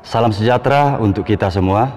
Salam sejahtera untuk kita semua.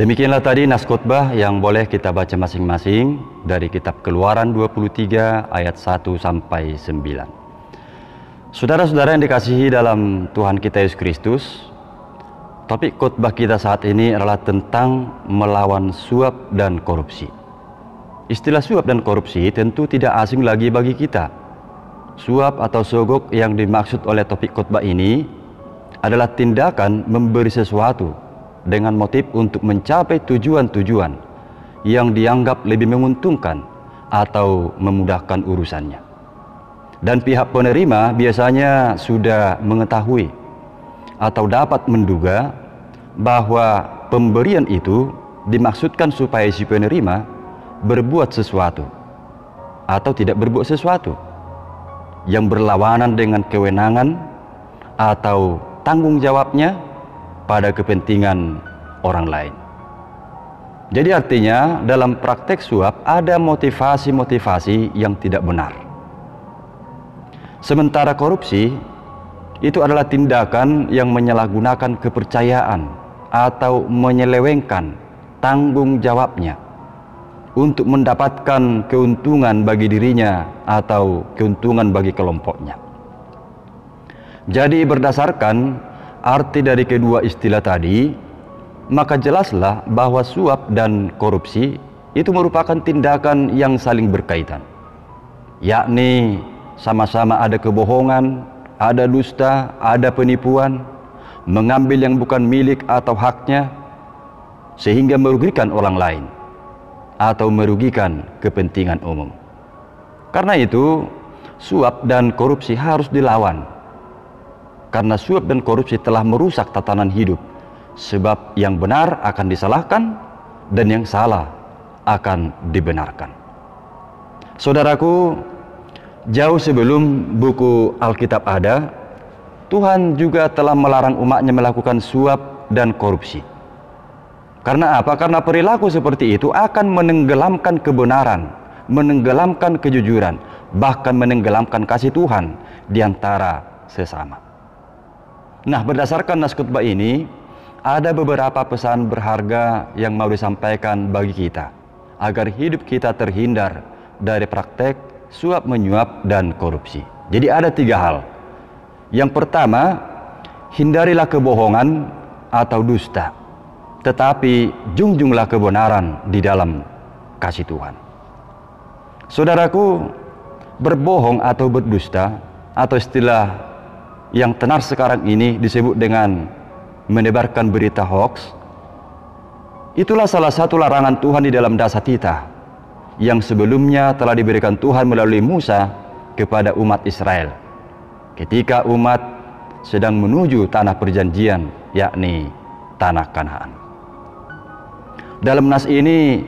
Demikianlah tadi nas khotbah yang boleh kita baca masing-masing dari kitab Keluaran 23 ayat 1 sampai 9. Saudara-saudara yang dikasihi dalam Tuhan kita Yesus Kristus, topik khotbah kita saat ini adalah tentang melawan suap dan korupsi. Istilah suap dan korupsi tentu tidak asing lagi bagi kita. Suap atau sogok yang dimaksud oleh topik khotbah ini adalah tindakan memberi sesuatu dengan motif untuk mencapai tujuan-tujuan yang dianggap lebih menguntungkan atau memudahkan urusannya. Dan pihak penerima biasanya sudah mengetahui atau dapat menduga bahwa pemberian itu dimaksudkan supaya si penerima berbuat sesuatu atau tidak berbuat sesuatu yang berlawanan dengan kewenangan atau tanggung jawabnya pada kepentingan orang lain. Jadi artinya dalam praktek suap ada motivasi-motivasi yang tidak benar. Sementara korupsi itu adalah tindakan yang menyalahgunakan kepercayaan atau menyelewengkan tanggung jawabnya untuk mendapatkan keuntungan bagi dirinya atau keuntungan bagi kelompoknya. Jadi berdasarkan arti dari kedua istilah tadi, maka jelaslah bahwa suap dan korupsi itu merupakan tindakan yang saling berkaitan, yakni sama-sama ada kebohongan, ada dusta, ada penipuan, mengambil yang bukan milik atau haknya sehingga merugikan orang lain atau merugikan kepentingan umum. Karena itu suap dan korupsi harus dilawan, karena suap dan korupsi telah merusak tatanan hidup, sebab yang benar akan disalahkan dan yang salah akan dibenarkan. Saudaraku, jauh sebelum buku Alkitab ada, Tuhan juga telah melarang umatnya melakukan suap dan korupsi. Karena apa? Karena perilaku seperti itu akan menenggelamkan kebenaran, menenggelamkan kejujuran, bahkan menenggelamkan kasih Tuhan di antara sesama. Nah, berdasarkan nas khotbah ini, ada beberapa pesan berharga yang mau disampaikan bagi kita, agar hidup kita terhindar dari praktek suap menyuap dan korupsi. Jadi ada 3 hal. Yang pertama, hindarilah kebohongan atau dusta, tetapi junjunglah kebenaran di dalam kasih Tuhan. Saudaraku, berbohong atau berdusta, atau istilah yang tenar sekarang ini disebut dengan menebarkan berita hoax, itulah salah satu larangan Tuhan di dalam dasar kita yang sebelumnya telah diberikan Tuhan melalui Musa kepada umat Israel ketika umat sedang menuju tanah perjanjian, yakni tanah Kanaan. Dalam nas ini,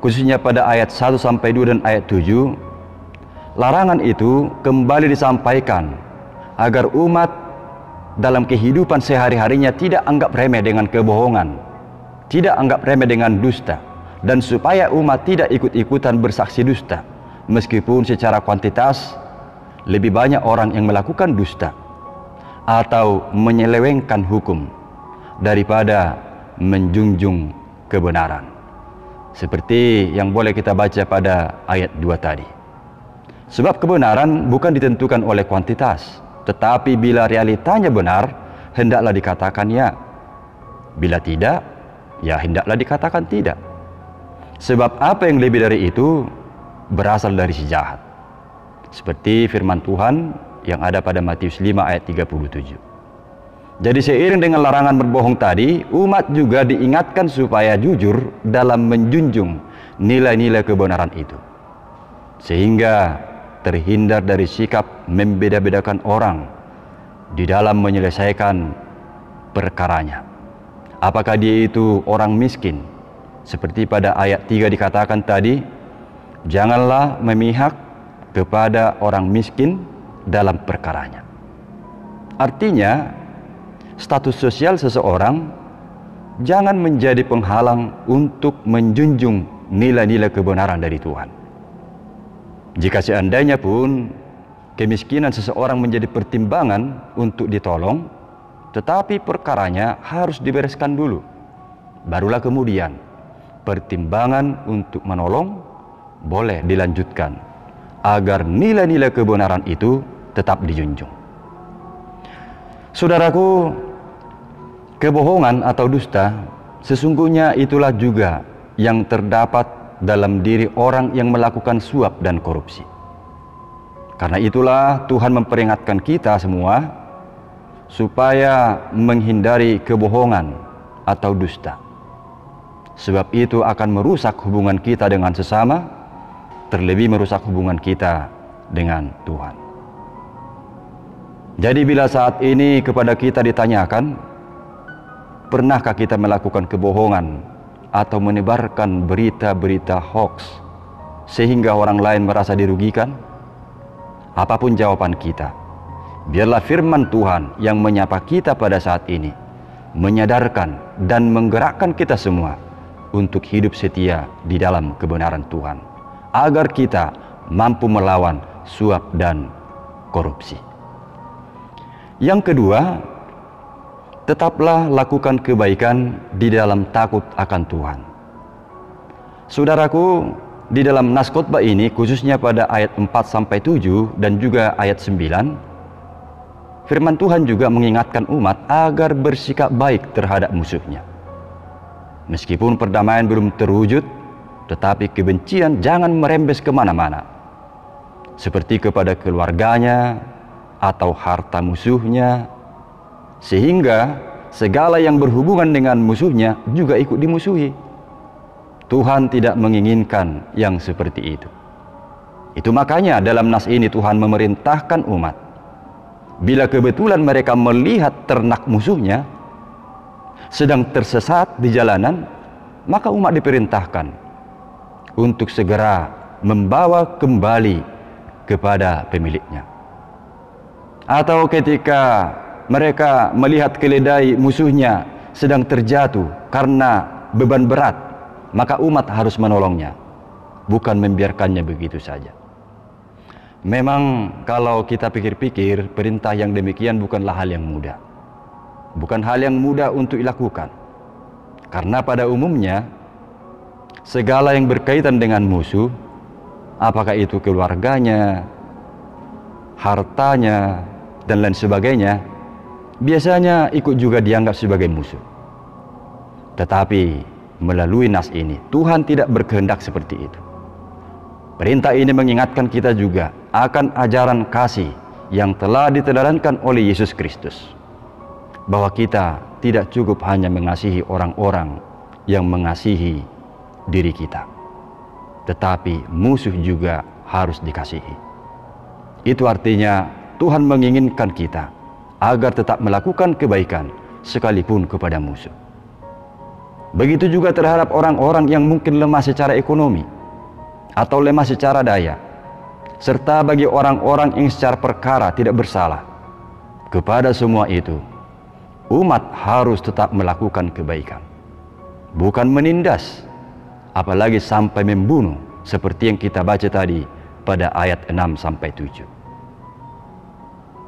khususnya pada ayat 1 sampai 2 dan ayat 7, larangan itu kembali disampaikan agar umat dalam kehidupan sehari-harinya tidak anggap remeh dengan kebohongan, tidak anggap remeh dengan dusta, dan supaya umat tidak ikut-ikutan bersaksi dusta, meskipun secara kuantitas lebih banyak orang yang melakukan dusta atau menyelewengkan hukum daripada menjunjung kebenaran, seperti yang boleh kita baca pada ayat 2 tadi. Sebab kebenaran bukan ditentukan oleh kuantitas, tetapi bila realitanya benar, hendaklah dikatakan ya. Bila tidak, ya hendaklah dikatakan tidak. Sebab apa yang lebih dari itu berasal dari si jahat. Seperti firman Tuhan yang ada pada Matius 5 ayat 37. Jadi seiring dengan larangan berbohong tadi, umat juga diingatkan supaya jujur dalam menjunjung nilai-nilai kebenaran itu, sehingga terhindar dari sikap membeda-bedakan orang di dalam menyelesaikan perkaranya. Apakah dia itu orang miskin? Seperti pada ayat 3 dikatakan tadi, janganlah memihak kepada orang miskin dalam perkaranya. Artinya, status sosial seseorang jangan menjadi penghalang untuk menjunjung nilai-nilai kebenaran dari Tuhan. Jika seandainya pun kemiskinan seseorang menjadi pertimbangan untuk ditolong, tetapi perkaranya harus dibereskan dulu. Barulah kemudian pertimbangan untuk menolong boleh dilanjutkan agar nilai-nilai kebenaran itu tetap dijunjung. Saudaraku, kebohongan atau dusta sesungguhnya itulah juga yang terdapat dalam diri orang yang melakukan suap dan korupsi. Karena itulah Tuhan memperingatkan kita semua supaya menghindari kebohongan atau dusta. Sebab itu akan merusak hubungan kita dengan sesama, terlebih merusak hubungan kita dengan Tuhan. Jadi bila saat ini kepada kita ditanyakan, pernahkah kita melakukan kebohongan atau menebarkan berita-berita hoax sehingga orang lain merasa dirugikan? Apapun jawaban kita, biarlah firman Tuhan yang menyapa kita pada saat ini menyadarkan dan menggerakkan kita semua untuk hidup setia di dalam kebenaran Tuhan, agar kita mampu melawan suap dan korupsi. Yang kedua, tetaplah lakukan kebaikan di dalam takut akan Tuhan. Saudaraku, di dalam nas khotbah ini, khususnya pada ayat 4-7 dan juga ayat 9, firman Tuhan juga mengingatkan umat agar bersikap baik terhadap musuhnya. Meskipun perdamaian belum terwujud, tetapi kebencian jangan merembes kemana-mana, seperti kepada keluarganya atau harta musuhnya, sehingga segala yang berhubungan dengan musuhnya juga ikut dimusuhi. Tuhan tidak menginginkan yang seperti itu. Itu makanya dalam nas ini Tuhan memerintahkan umat, bila kebetulan mereka melihat ternak musuhnya sedang tersesat di jalanan, maka umat diperintahkan untuk segera membawa kembali kepada pemiliknya. Atau ketika mereka melihat keledai musuhnya sedang terjatuh karena beban berat, maka umat harus menolongnya, bukan membiarkannya begitu saja. Memang kalau kita pikir-pikir, perintah yang demikian bukanlah hal yang mudah. Bukan hal yang mudah untuk dilakukan. Karena pada umumnya, segala yang berkaitan dengan musuh, apakah itu keluarganya, hartanya, dan lain sebagainya, biasanya ikut juga dianggap sebagai musuh. Tetapi melalui nas ini, Tuhan tidak berkehendak seperti itu. Perintah ini mengingatkan kita juga akan ajaran kasih yang telah diteladangkan oleh Yesus Kristus, bahwa kita tidak cukup hanya mengasihi orang-orang yang mengasihi diri kita, tetapi musuh juga harus dikasihi. Itu artinya Tuhan menginginkan kita agar tetap melakukan kebaikan sekalipun kepada musuh. Begitu juga terhadap orang-orang yang mungkin lemah secara ekonomi atau lemah secara daya, serta bagi orang-orang yang secara perkara tidak bersalah. Kepada semua itu, umat harus tetap melakukan kebaikan, bukan menindas, apalagi sampai membunuh, seperti yang kita baca tadi pada ayat 6-7.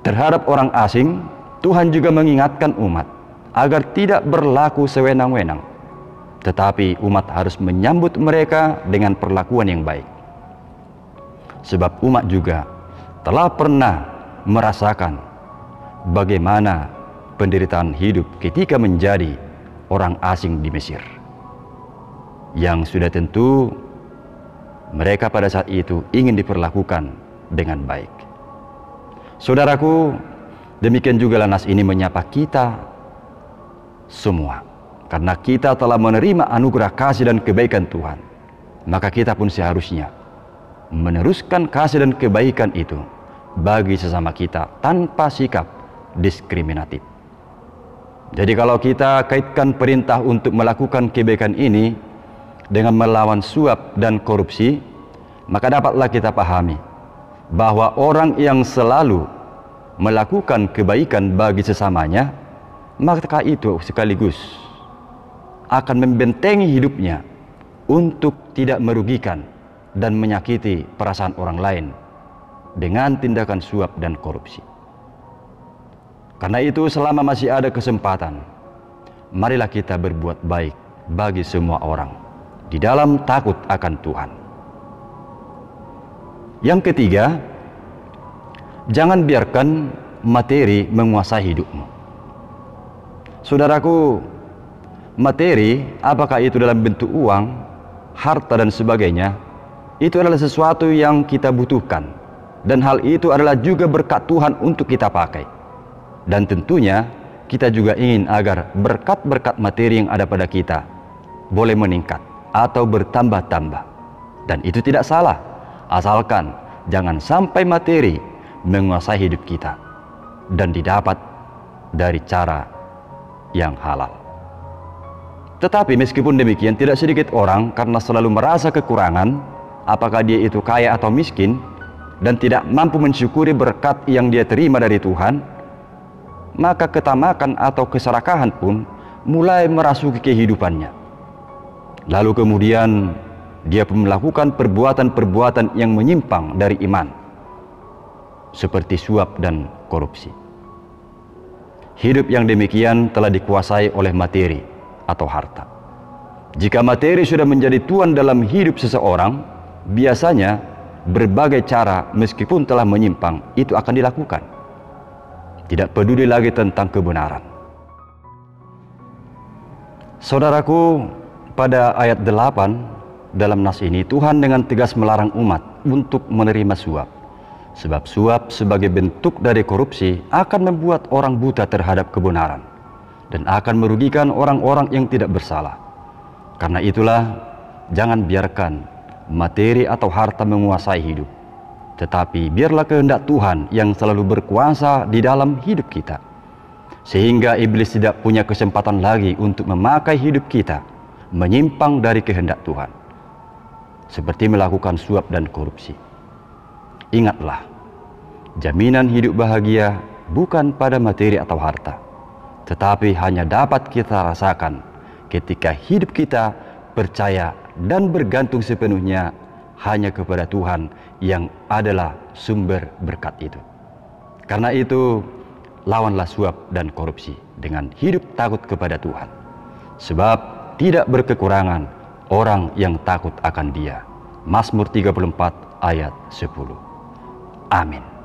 Terhadap orang asing, Tuhan juga mengingatkan umat agar tidak berlaku sewenang-wenang, tetapi umat harus menyambut mereka dengan perlakuan yang baik. Sebab umat juga telah pernah merasakan bagaimana penderitaan hidup ketika menjadi orang asing di Mesir, yang sudah tentu mereka pada saat itu ingin diperlakukan dengan baik. Saudaraku, demikian juga nas ini menyapa kita semua. Karena kita telah menerima anugerah kasih dan kebaikan Tuhan, maka kita pun seharusnya meneruskan kasih dan kebaikan itu bagi sesama kita tanpa sikap diskriminatif. Jadi kalau kita kaitkan perintah untuk melakukan kebaikan ini dengan melawan suap dan korupsi, maka dapatlah kita pahami bahwa orang yang selalu melakukan kebaikan bagi sesamanya, maka itu sekaligus akan membentengi hidupnya untuk tidak merugikan dan menyakiti perasaan orang lain dengan tindakan suap dan korupsi. Karena itu selama masih ada kesempatan, marilah kita berbuat baik bagi semua orang di dalam takut akan Tuhan. Yang ketiga, jangan biarkan materi menguasai hidupmu. Saudaraku, materi, apakah itu dalam bentuk uang, harta dan sebagainya, itu adalah sesuatu yang kita butuhkan, dan hal itu adalah juga berkat Tuhan untuk kita pakai. Dan tentunya kita juga ingin agar berkat-berkat materi yang ada pada kita boleh meningkat atau bertambah-tambah. Dan itu tidak salah, asalkan jangan sampai materi menguasai hidup kita dan didapat dari cara yang halal. Tetapi meskipun demikian, tidak sedikit orang karena selalu merasa kekurangan, apakah dia itu kaya atau miskin, dan tidak mampu mensyukuri berkat yang dia terima dari Tuhan, maka ketamakan atau keserakahan pun mulai merasuki kehidupannya. Lalu kemudian dia pun melakukan perbuatan-perbuatan yang menyimpang dari iman, seperti suap dan korupsi. Hidup yang demikian telah dikuasai oleh materi atau harta. Jika materi sudah menjadi tuan dalam hidup seseorang, biasanya berbagai cara meskipun telah menyimpang itu akan dilakukan. Tidak peduli lagi tentang kebenaran. Saudaraku, pada ayat 8 dalam nas ini Tuhan dengan tegas melarang umat untuk menerima suap. Sebab suap sebagai bentuk dari korupsi akan membuat orang buta terhadap kebenaran dan akan merugikan orang-orang yang tidak bersalah. Karena itulah, jangan biarkan materi atau harta menguasai hidup. Tetapi biarlah kehendak Tuhan yang selalu berkuasa di dalam hidup kita, sehingga iblis tidak punya kesempatan lagi untuk memakai hidup kita menyimpang dari kehendak Tuhan, seperti melakukan suap dan korupsi. Ingatlah, jaminan hidup bahagia bukan pada materi atau harta, tetapi hanya dapat kita rasakan ketika hidup kita percaya dan bergantung sepenuhnya hanya kepada Tuhan yang adalah sumber berkat itu. Karena itu, lawanlah suap dan korupsi dengan hidup takut kepada Tuhan. Sebab tidak berkekurangan orang yang takut akan Dia. Mazmur 34 ayat 10. Amin.